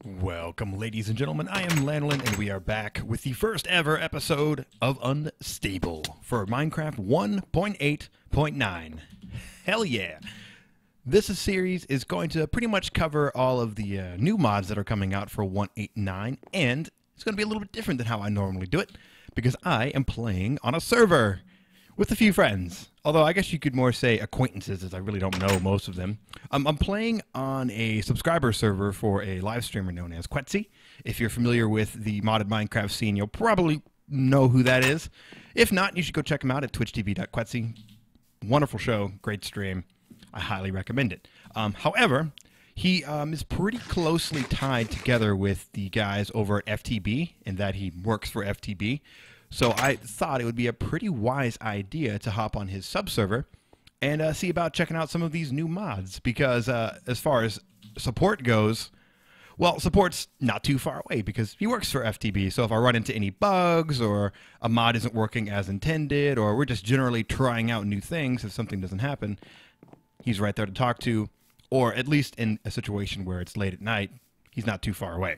Welcome, ladies and gentlemen. I am Lanolin, and we are back with the first ever episode of Unstable for Minecraft 1.8.9. Hell yeah! This series is going to pretty much cover all of the new mods that are coming out for 1.8.9, and it's going to be a little bit different than how I normally do it, because I am playing on a server with a few friends. Although I guess you could more say acquaintances, as I really don't know most of them. I'm playing on a subscriber server for a live streamer known as Quetzy. If you're familiar with the modded Minecraft scene, you'll probably know who that is. If not, you should go check him out at twitchtv.quetzy. Wonderful show, great stream. I highly recommend it. However, he is pretty closely tied together with the guys over at FTB, in that he works for FTB. So I thought it would be a pretty wise idea to hop on his subserver and see about checking out some of these new mods. Because as far as support goes, well, support's not too far away because he works for FTB. So if I run into any bugs or a mod isn't working as intended, or we're just generally trying out new things, if something doesn't happen, he's right there to talk to. Or at least in a situation where it's late at night, he's not too far away.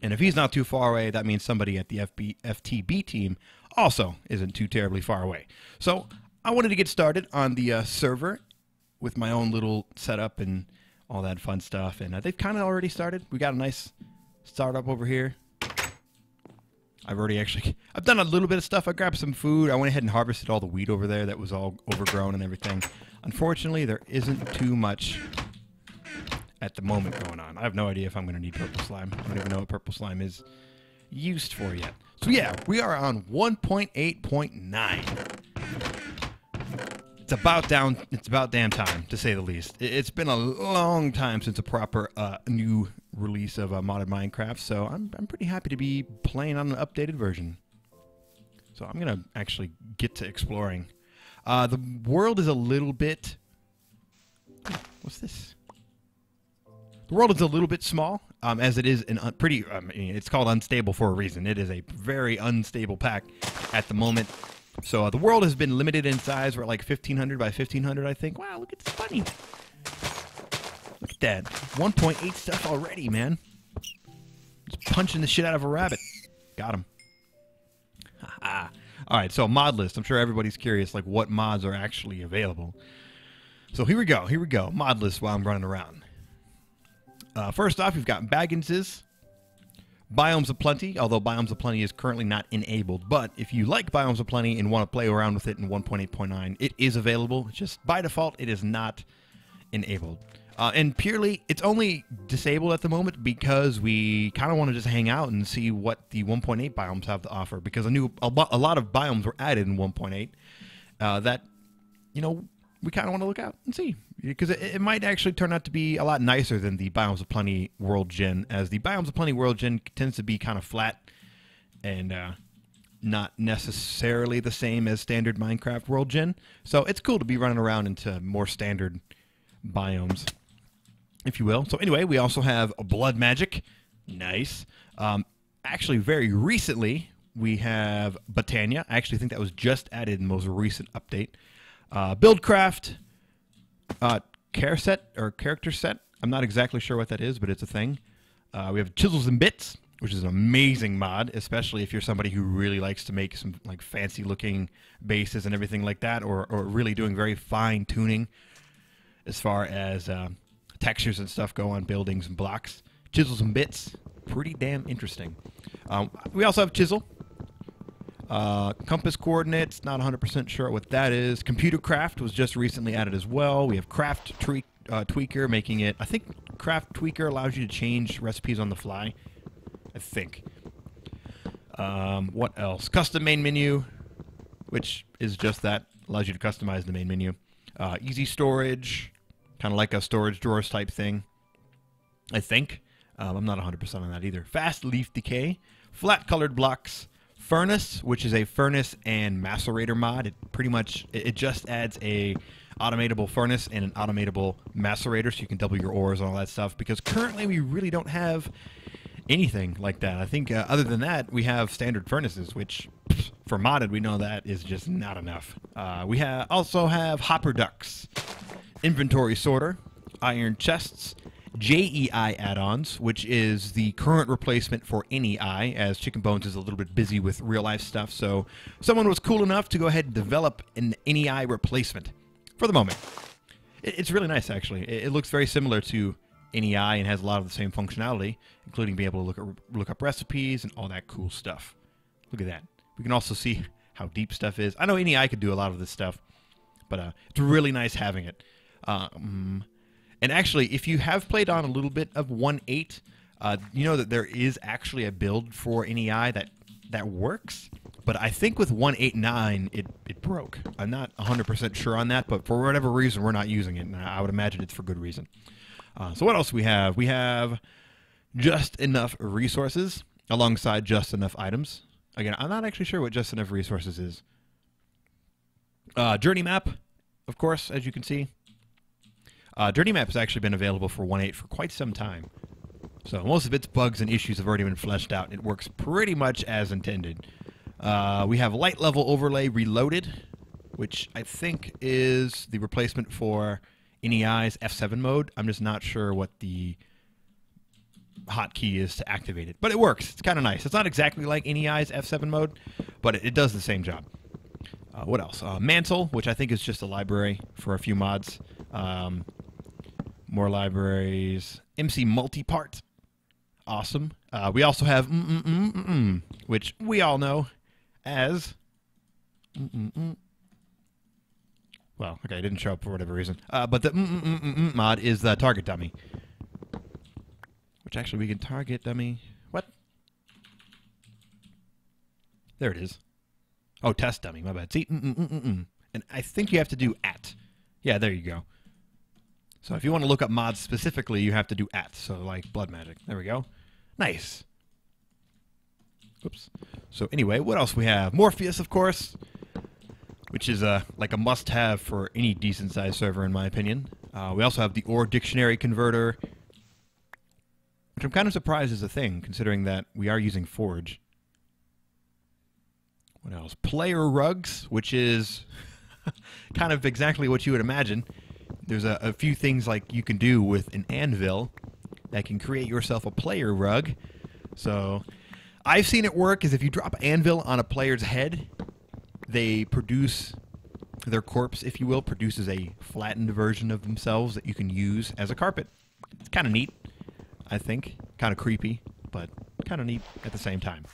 And if he's not too far away, that means somebody at the FTB team also isn't too terribly far away. So I wanted to get started on the server with my own little setup and all that fun stuff. And they've kind of already started. We got a nice startup over here. I've done a little bit of stuff. I grabbed some food. I went ahead and harvested all the wheat over there that was all overgrown and everything. Unfortunately, there isn't too much at the moment going on. I have no idea if I'm going to need purple slime. I don't even know what purple slime is used for yet. So yeah, we are on 1.8.9. It's about damn time, to say the least. It's been a long time since a proper new release of modded Minecraft, so I'm pretty happy to be playing on an updated version. So I'm going to actually get to exploring. The world is a little bit... What's this? The world is a little bit small, as it is it's called Unstable for a reason. It is a very unstable pack at the moment. So the world has been limited in size. We're at like 1,500 by 1,500, I think. Wow, look at this bunny. Look at that. 1.8 stuff already, man. Just punching the shit out of a rabbit. Got him. All right, so Modlist. I'm sure everybody's curious, like, what mods are actually available. So here we go. Modlist while I'm running around. First off, we've got Bagginses, Biomes of Plenty, although Biomes of Plenty is currently not enabled. But if you like Biomes of Plenty and want to play around with it in 1.8.9, it is available. It's just by default, it is not enabled. And purely, it's only disabled at the moment because we kind of want to just hang out and see what the 1.8 biomes have to offer. Because a lot of biomes were added in 1.8 that, you know, we kind of want to look out and see. Because it might actually turn out to be a lot nicer than the Biomes of Plenty World Gen, as the Biomes of Plenty World Gen tends to be kind of flat and not necessarily the same as standard Minecraft World Gen. So it's cool to be running around into more standard biomes, if you will. So anyway, we also have Blood Magic. Nice. Actually, very recently, we have Betania. I actually think that was just added in the most recent update. Buildcraft, character set. I'm not exactly sure what that is, but it's a thing. We have Chisels and Bits, which is an amazing mod, especially if you're somebody who really likes to make some like fancy looking bases and everything like that, or really doing very fine tuning as far as textures and stuff go on buildings and blocks. Chisels and Bits, pretty damn interesting. We also have Chisel. Compass coordinates, not 100% sure what that is. Computer Craft was just recently added as well. We have Craft Tweaker, making it... I think Craft Tweaker allows you to change recipes on the fly. I think. What else? Custom main menu, which is just that. Allows you to customize the main menu. Easy storage, kind of like a storage drawers type thing. I think. I'm not 100% on that either. Fast leaf decay. Flat colored blocks. Furnace, which is a furnace and macerator mod. It just adds a automatable furnace and an automatable macerator, so you can double your ores and all that stuff, because currently we really don't have anything like that. I think other than that, we have standard furnaces, which for modded, we know that is just not enough. We also have hopper ducks, inventory sorter, iron chests, JEI add-ons, which is the current replacement for NEI, as Chicken Bones is a little bit busy with real-life stuff. So someone was cool enough to go ahead and develop an NEI replacement for the moment. It's really nice, actually. It looks very similar to NEI and has a lot of the same functionality, including being able to look up recipes and all that cool stuff. Look at that. We can also see how deep stuff is. I know NEI could do a lot of this stuff, but it's really nice having it. And actually, if you have played on a little bit of 1.8, you know that there is actually a build for NEI that works. But I think with 1.8.9, it broke. I'm not 100% sure on that, but for whatever reason, we're not using it. And I would imagine it's for good reason. So what else do we have? We have just enough resources alongside just enough items. Again, I'm not actually sure what just enough resources is. Journey map, of course, as you can see. Journey map has actually been available for 1.8 for quite some time. So most of its bugs and issues have already been fleshed out. It works pretty much as intended. We have light level overlay reloaded, which I think is the replacement for NEI's F7 mode. I'm just not sure what the hotkey is to activate it, but it works. It's kind of nice. It's not exactly like NEI's F7 mode, but it does the same job. What else? Mantle, which I think is just a library for a few mods. More libraries. MC Multipart. Awesome. We also have which we all know as well, okay, it didn't show up for whatever reason. But the mod is the target dummy. Which actually we can target dummy. What? There it is. Oh, test dummy, my bad. See? And I think you have to do @ Yeah, there you go. So if you want to look up mods specifically, you have to do @ So like Blood Magic. There we go. Nice. Oops. So anyway, what else we have? Morpheus, of course, which is like a must-have for any decent-sized server, in my opinion. We also have the Ore Dictionary Converter, which I'm kind of surprised is a thing, considering that we are using Forge. What else? Player Rugs, which is kind of exactly what you would imagine. There's a few things like you can do with an anvil that can create yourself a player rug. So I've seen it work is if you drop anvil on a player's head, they produce, their corpse, if you will, produces a flattened version of themselves that you can use as a carpet. It's kind of neat, I think. Kind of creepy, but kind of neat at the same time.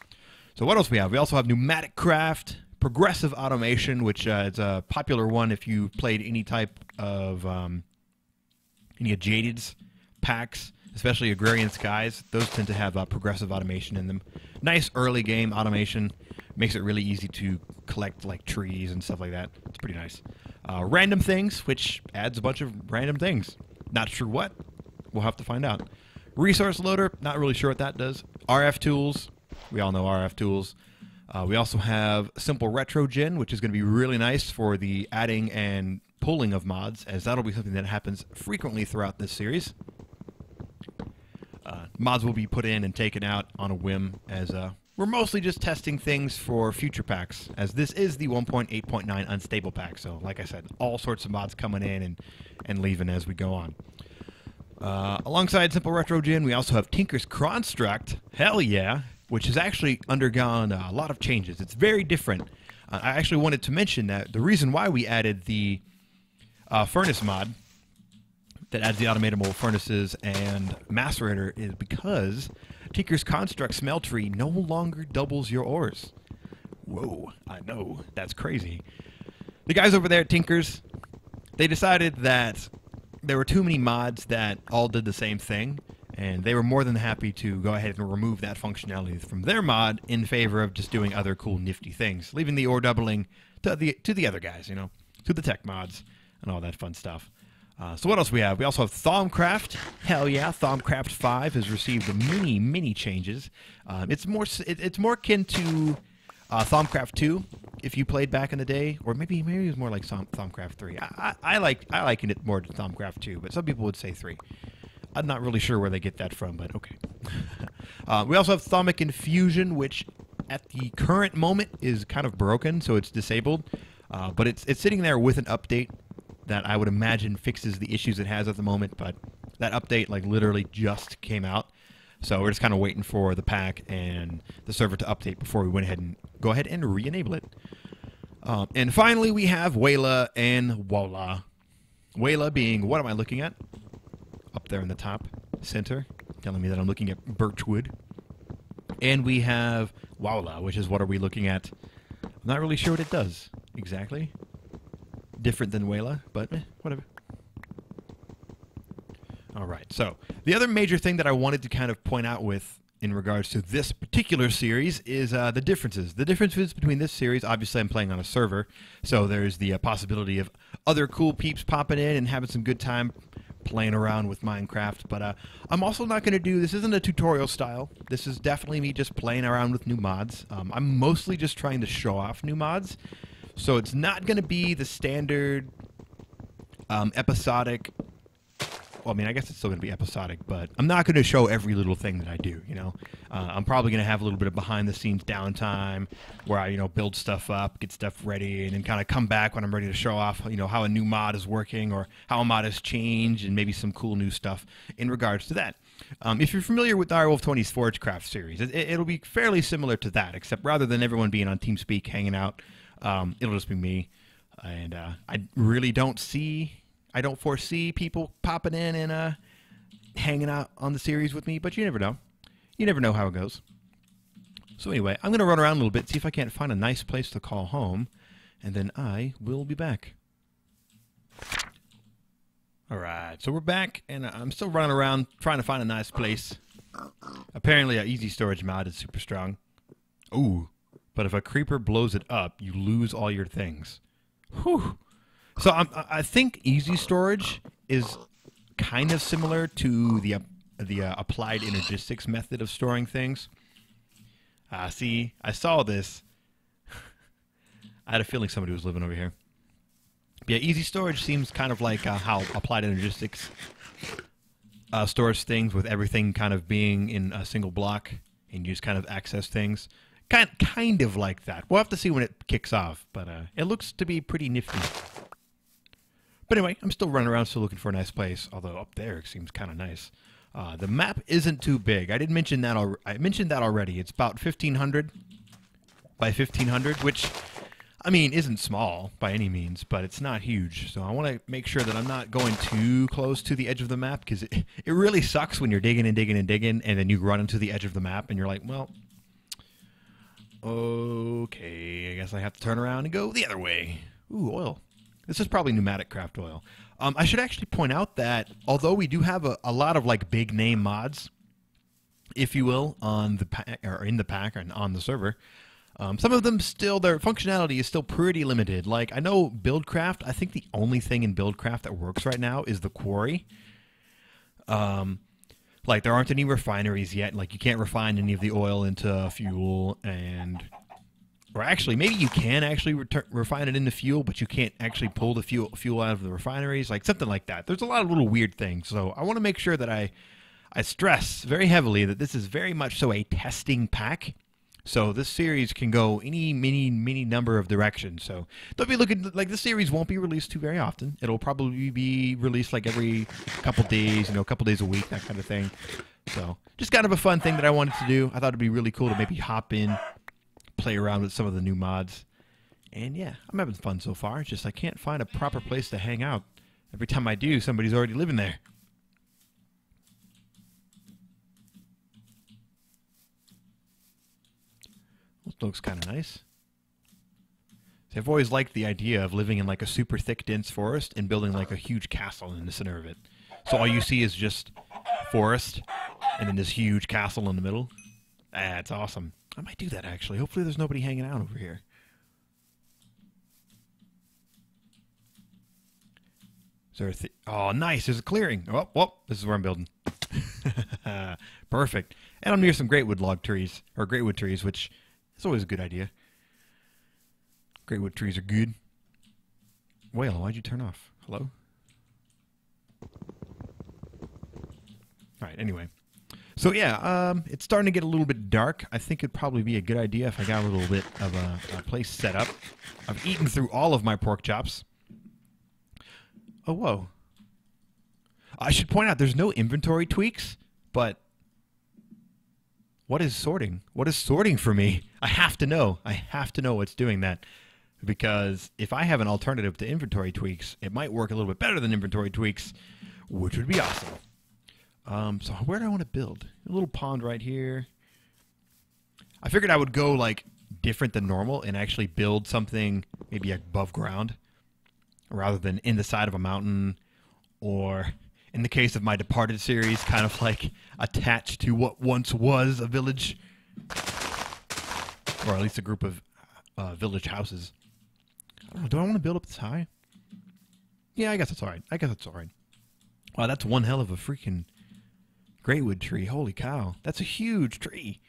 So what else we have? We also have Pneumatic Craft, Progressive Automation, which is a popular one if you played any type of any of Jaded's packs, especially Agrarian Skies. Those tend to have progressive automation in them. Nice early game automation. Makes it really easy to collect like trees and stuff like that. It's pretty nice. Random Things, which adds a bunch of random things. Not sure what. We'll have to find out. Resource Loader, not really sure what that does. RF Tools. We all know RF Tools. We also have Simple Retrogen, which is going to be really nice for the adding and pulling of mods, as that'll be something that happens frequently throughout this series. Mods will be put in and taken out on a whim, as we're mostly just testing things for future packs, as this is the 1.8.9 Unstable pack. So, like I said, all sorts of mods coming in and leaving as we go on. Alongside Simple Retrogen, we also have Tinker's Construct. Hell yeah! Which has actually undergone a lot of changes. It's very different. I actually wanted to mention that the reason why we added the furnace mod that adds the automatable furnaces and macerator is because Tinker's Construct Smeltery no longer doubles your ores. Whoa, I know, that's crazy. The guys over there at Tinker's, they decided that there were too many mods that all did the same thing, and they were more than happy to go ahead and remove that functionality from their mod in favor of just doing other cool, nifty things, leaving the ore doubling to the other guys, you know, to the tech mods and all that fun stuff. So what else we have? We also have Thaumcraft. Hell yeah, Thaumcraft 5 has received many changes. It's more akin to Thaumcraft 2 if you played back in the day, or maybe it was more like Thaumcraft 3. I liken it more to Thaumcraft 2, but some people would say 3. I'm not really sure where they get that from, but okay. We also have Thaumic Infusion, which at the current moment is kind of broken, so it's disabled. But it's sitting there with an update that I would imagine fixes the issues it has at the moment, but That update like literally just came out. So we're just kind of waiting for the pack and the server to update before we went ahead and go ahead and re-enable it. And finally, we have Wayla and Walla. Wayla being, what am I looking at? Up there in the top center, telling me that I'm looking at birchwood. And we have Walla, which is what are we looking at? I'm not really sure what it does exactly. Different than Wayla, but whatever. All right, so the other major thing that I wanted to kind of point out with in regards to this particular series is the differences. The differences between this series, obviously I'm playing on a server, so there's the possibility of other cool peeps popping in and having some good time playing around with Minecraft, but I'm also not going to do, this isn't a tutorial style, this is definitely me just playing around with new mods. I'm mostly just trying to show off new mods, so it's not going to be the standard episodic. Well, I mean, I guess it's still going to be episodic, but I'm not going to show every little thing that I do, you know. I'm probably going to have a little bit of behind-the-scenes downtime where I, you know, build stuff up, get stuff ready, and then kind of come back when I'm ready to show off, you know, how a new mod is working or how a mod has changed and maybe some cool new stuff in regards to that. If you're familiar with Direwolf20's Forgecraft series, it'll be fairly similar to that, except rather than everyone being on TeamSpeak hanging out, it'll just be me. And I really don't foresee people popping in and hanging out on the series with me, but you never know. You never know how it goes. So anyway, I'm going to run around a little bit, see if I can't find a nice place to call home, and then I will be back. All right, so we're back, and I'm still running around trying to find a nice place. Apparently, an easy storage mod is super strong. Ooh, but if a creeper blows it up, you lose all your things. Whew. So I think easy storage is kind of similar to the applied energistics method of storing things. See, I saw this. I had a feeling somebody was living over here. But yeah, easy storage seems kind of like how applied energistics stores things, with everything kind of being in a single block, and you just kind of access things. Kind of like that. We'll have to see when it kicks off, but it looks to be pretty nifty. But anyway, I'm still running around, still looking for a nice place. Although up there it seems kind of nice. The map isn't too big. I did mention that. I mentioned that already. It's about 1,500 by 1,500, which, I mean, isn't small by any means, but it's not huge. So I want to make sure that I'm not going too close to the edge of the map, because it really sucks when you're digging and digging and digging, and then you run into the edge of the map, and you're like, well, okay, I guess I have to turn around and go the other way. Ooh, oil. This is probably pneumatic craft oil. I should actually point out that although we do have a lot of like big name mods, if you will, on the pack or in the pack and on the server, some of them still, their functionality is still pretty limited. Like I know Buildcraft, I think the only thing in Buildcraft that works right now is the quarry. Like there aren't any refineries yet. Like you can't refine any of the oil into fuel, and or actually, maybe you can actually refine it into fuel, but you can't actually pull the fuel out of the refineries, like something like that. There's a lot of little weird things, so I want to make sure that I stress very heavily that this is very much so a testing pack. So this series can go any many number of directions. So don't be looking like this series won't be released too very often. It'll probably be released like every couple days, you know, a couple days a week, that kind of thing. So just kind of a fun thing that I wanted to do. I thought it'd be really cool to maybe hop in, play around with some of the new mods. And yeah, I'm having fun so far. It's just I can't find a proper place to hang out. Every time I do, somebody's already living there. This looks kind of nice. See, I've always liked the idea of living in like a super thick, dense forest and building like a huge castle in the center of it. So all you see is just forest and then this huge castle in the middle. That's awesome. I might do that, actually. Hopefully there's nobody hanging out over here. Is there oh, nice. There's a clearing. Oh, well, this is where I'm building. Perfect. And I'm near some greatwood log trees, or greatwood trees, which is always a good idea. Greatwood trees are good. Whale, why'd you turn off? Hello? All right, anyway. So yeah, it's starting to get a little bit dark. I think it'd probably be a good idea if I got a little bit of a place set up. I've eaten through all of my pork chops. Oh, whoa. I should point out there's no inventory tweaks, but what is sorting? What is sorting for me? I have to know. I have to know what's doing that. Because if I have an alternative to inventory tweaks, it might work a little bit better than inventory tweaks, which would be awesome. So where do I want to build? A little pond right here. I figured I would go like different than normal and actually build something maybe above ground rather than in the side of a mountain, or in the case of my Departed series, kind of like attached to what once was a village, or at least a group of village houses. I don't know, do I want to build up this high? Yeah, I guess that's all right. I guess that's all right. Wow, that's one hell of a freaking greatwood tree. Holy cow. That's a huge tree.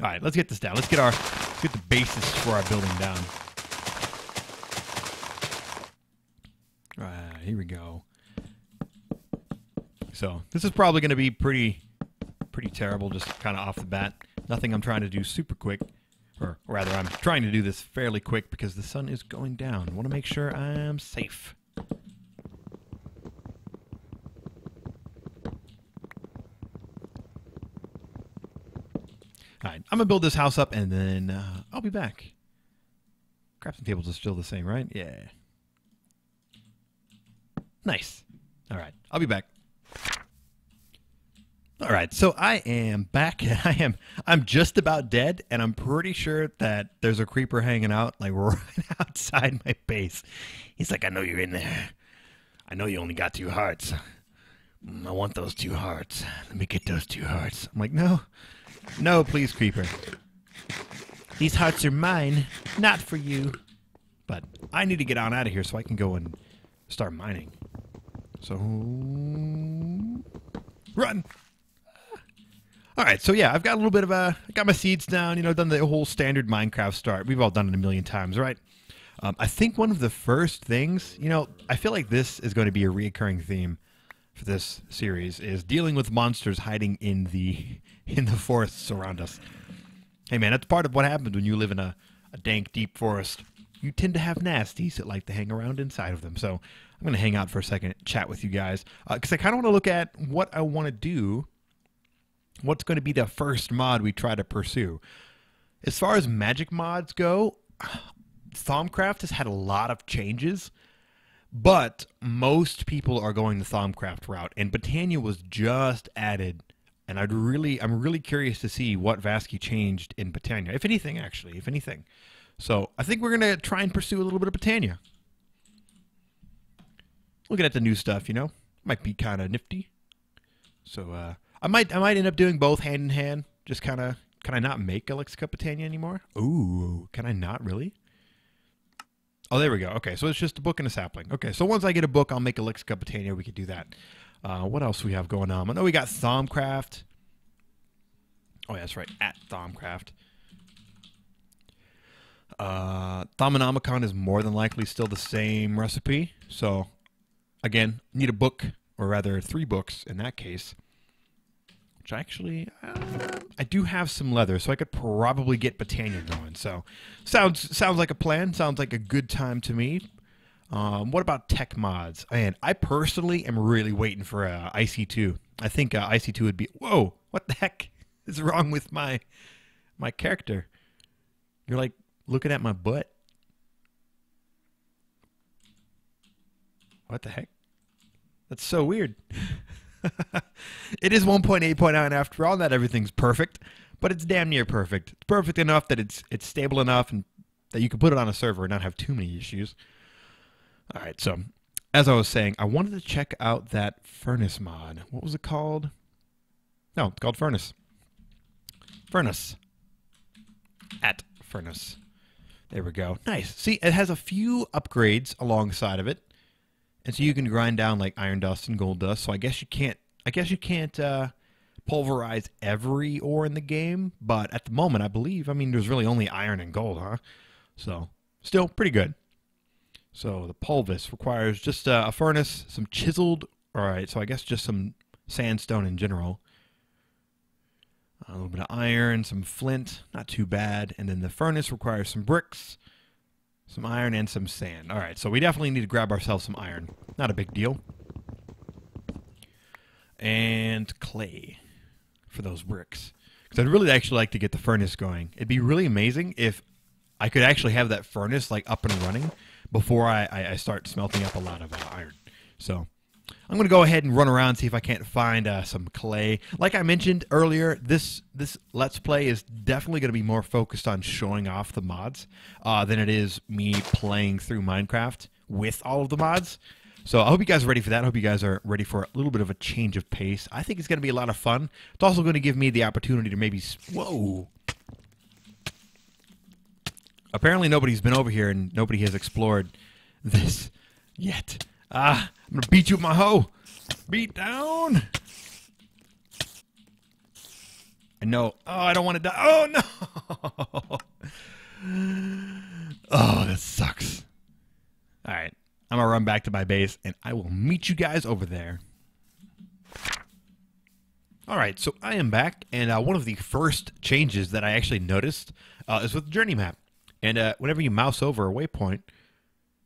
All right, let's get this down. Let's get the basis for our building down. All right, here we go. So this is probably going to be pretty terrible, just kind of off the bat. Nothing I'm trying to do super quick. Or rather, I'm trying to do this fairly quick because the sun is going down. I want to make sure I'm safe. All right, I'm going to build this house up, and then I'll be back. Crafting tables are still the same, right? Yeah. Nice. All right, I'll be back. All right, so I am back, and I'm just about dead, and I'm pretty sure that there's a creeper hanging out, like, right outside my base. He's like, I know you're in there. I know you only got 2 hearts. I want those 2 hearts. Let me get those 2 hearts. I'm like, no. No, please, creeper. These hearts are mine, not for you. But I need to get on out of here so I can go and start mining. So, run! All right, so yeah, I've got a little bit of I got my seeds down, you know, done the whole standard Minecraft start. We've all done it a million times, right? I think one of the first things, you know, I feel like this is going to be a reoccurring theme for this series, is dealing with monsters hiding in the forests around us. Hey man, that's part of what happens when you live in a dank, deep forest. You tend to have nasties that like to hang around inside of them. So I'm going to hang out for a second, chat with you guys, because I kind of want to look at what I want to do. What's going to be the first mod we try to pursue? As far as magic mods go, Thaumcraft has had a lot of changes, but most people are going the Thaumcraft route, and Betania was just added, and I'm really curious to see what Vasky changed in Betania, if anything, actually, if anything. So I think we're going to try and pursue a little bit of Betania. Looking at the new stuff, you know, might be kind of nifty. So, I might end up doing both hand in hand. Just kind of, can I not make Elixica Betania anymore? Ooh, can I not really? Oh, there we go. Okay, so it's just a book and a sapling. Okay, so once I get a book, I'll make Elixica Betania. We could do that. What else do we have going on? I know we got Thaumcraft. Oh, yeah, that's right, at Thaumcraft. Thaumonomicon is more than likely still the same recipe. So, again, need a book, or rather 3 books in that case. Which actually, I do have some leather, so I could probably get Betania going. So, sounds like a plan. Sounds like a good time to me. What about tech mods? And I personally am really waiting for IC2. I think IC2 would be... Whoa! What the heck is wrong with my character? You're like looking at my butt. What the heck? That's so weird. It is 1.8.9 after all. Not everything's perfect, but it's damn near perfect. It's perfect enough that it's stable enough and that you can put it on a server and not have too many issues. All right, so as I was saying, I wanted to check out that furnace mod. What was it called? No, it's called Furnace. Furnace. At Furnace. There we go. Nice. See, it has a few upgrades alongside of it. And so you can grind down like iron dust and gold dust. So I guess you can't pulverize every ore in the game, but at the moment I believe, I mean, there's really only iron and gold, huh? So still pretty good. So the Pulvis requires just a furnace, some chiseled, all right, so I guess just some sandstone in general. A little bit of iron, some flint, not too bad. And then the furnace requires some bricks, some iron, and some sand. All right, so we definitely need to grab ourselves some iron. Not a big deal. and clay for those bricks. Because I'd really actually like to get the furnace going. It'd be really amazing if I could actually have that furnace like up and running before I start smelting up a lot of iron. So I'm going to go ahead and run around and see if I can't find some clay. Like I mentioned earlier, this Let's Play is definitely going to be more focused on showing off the mods than it is me playing through Minecraft with all of the mods. So I hope you guys are ready for that. I hope you guys are ready for a little bit of a change of pace. I think it's going to be a lot of fun. It's also going to give me the opportunity to maybe... Whoa! Apparently nobody's been over here and nobody has explored this yet. I'm going to beat you with my hoe. Beat down! I know. Oh, I don't want to die. Oh, no! Oh, that sucks. All right. I'm going to run back to my base, and I will meet you guys over there. All right, so I am back, and one of the first changes that I actually noticed is with the journey map. And whenever you mouse over a waypoint,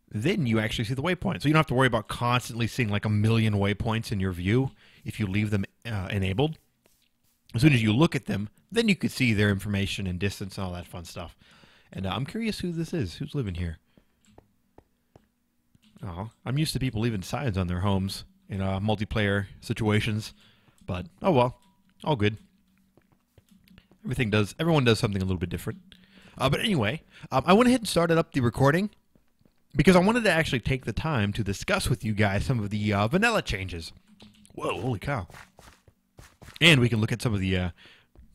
then you actually see the waypoint. So you don't have to worry about constantly seeing like a million waypoints in your view if you leave them enabled. As soon as you look at them, then you could see their information and distance and all that fun stuff. And I'm curious who this is. Who's living here? Oh, I'm used to people leaving signs on their homes in multiplayer situations, but oh well, all good. Everyone does something a little bit different. But anyway, I went ahead and started up the recording because I wanted to actually take the time to discuss with you guys some of the vanilla changes. Whoa, holy cow. And we can look at some of the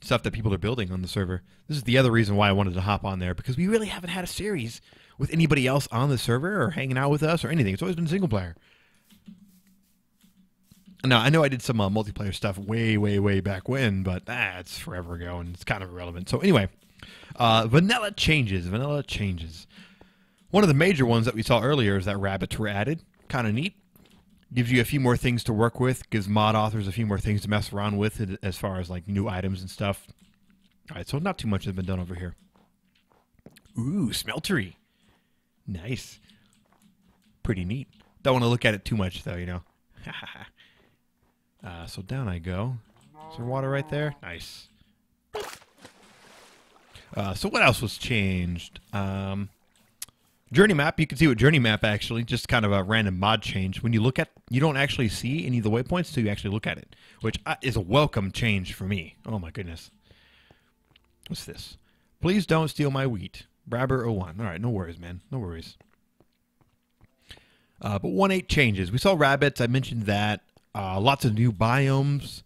stuff that people are building on the server. This is the other reason why I wanted to hop on there, because we really haven't had a series with anybody else on the server or hanging out with us or anything. It's always been single player. Now, I know I did some multiplayer stuff way, way, way back when, but it's forever ago and it's kind of irrelevant. So anyway, vanilla changes. Vanilla changes. One of the major ones that we saw earlier is that rabbits were added. Kind of neat. Gives you a few more things to work with. Gives mod authors a few more things to mess around with as far as like new items and stuff. All right, so not too much has been done over here. Ooh, smeltery. Nice. Pretty neat. Don't want to look at it too much, though, you know. So down I go. Is there water right there? Nice. So what else was changed? Journey map. You can see what journey map actually, just kind of a random mod change. When you look at, you don't actually see any of the waypoints until you actually look at it, which is a welcome change for me. Oh my goodness. What's this? Please don't steal my wheat. Brabber 01. All right, no worries, man. No worries. But 1.8 changes. We saw rabbits. I mentioned that. Lots of new biomes.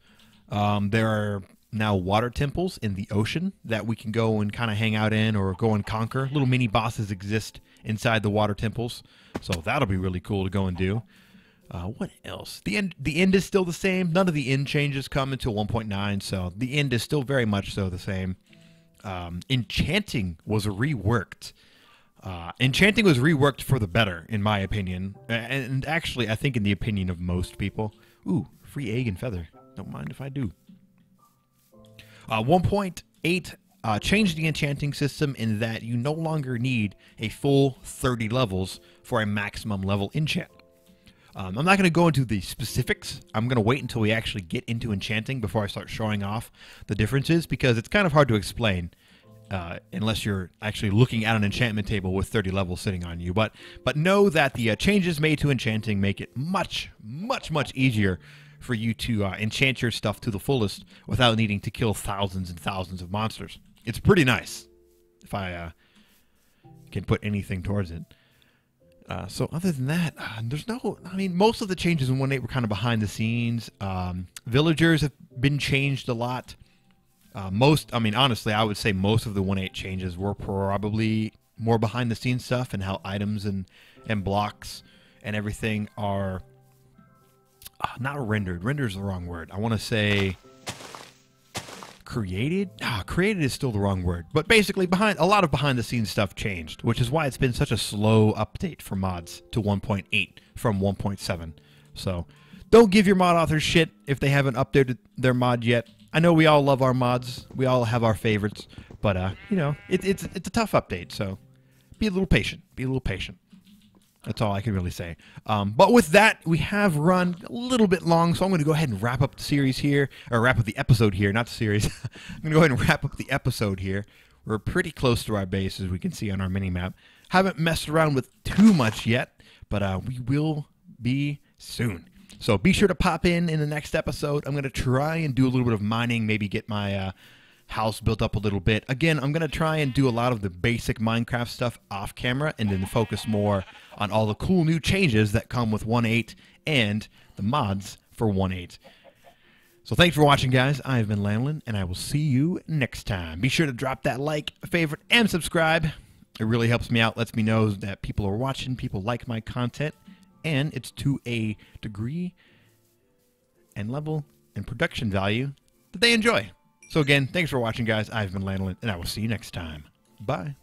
There are now water temples in the ocean that we can go and kind of hang out in or go and conquer. Little mini bosses exist inside the water temples, so that'll be really cool to go and do. What else? The end is still the same. None of the end changes come until 1.9, so the end is still very much so the same. Enchanting was reworked. Enchanting was reworked for the better, in my opinion, and actually, I think in the opinion of most people. Ooh, free egg and feather. Don't mind if I do. 1.8 changed the enchanting system in that you no longer need a full 30 levels for a maximum level enchant. I'm not going to go into the specifics. I'm going to wait until we actually get into enchanting before I start showing off the differences, because it's kind of hard to explain unless you're actually looking at an enchantment table with 30 levels sitting on you. But know that the changes made to enchanting make it much, much, much easier for you to enchant your stuff to the fullest without needing to kill thousands and thousands of monsters. It's pretty nice, if I can put anything towards it. So other than that, there's no... I mean, most of the changes in 1.8 were kind of behind the scenes. Villagers have been changed a lot. Honestly, I would say most of the 1.8 changes were probably more behind the scenes stuff, and how items and blocks and everything are not rendered. Rendered is the wrong word. I want to say created. Created is still the wrong word. But basically, a lot of behind the scenes stuff changed, which is why it's been such a slow update for mods to 1.8 from 1.7. So don't give your mod authors shit if they haven't updated their mod yet. I know we all love our mods. We all have our favorites. But, you know, it's a tough update. So be a little patient. Be a little patient. That's all I can really say. But with that, we have run a little bit long, so I'm going to go ahead and wrap up the series here, or wrap up the episode here, not the series. I'm going to go ahead and wrap up the episode here. We're pretty close to our base, as we can see on our mini-map. Haven't messed around with too much yet, but we will be soon. So be sure to pop in the next episode. I'm going to try and do a little bit of mining, maybe get my house built up a little bit. Again, I'm going to try and do a lot of the basic Minecraft stuff off camera and then focus more on all the cool new changes that come with 1.8 and the mods for 1.8. So thanks for watching, guys. I've been Lanolin, and I will see you next time. Be sure to drop that like, favorite, and subscribe. It really helps me out, lets me know that people are watching, people like my content, and it's to a degree and level and production value that they enjoy. So again, thanks for watching, guys. I've been Lanolin, and I will see you next time. Bye.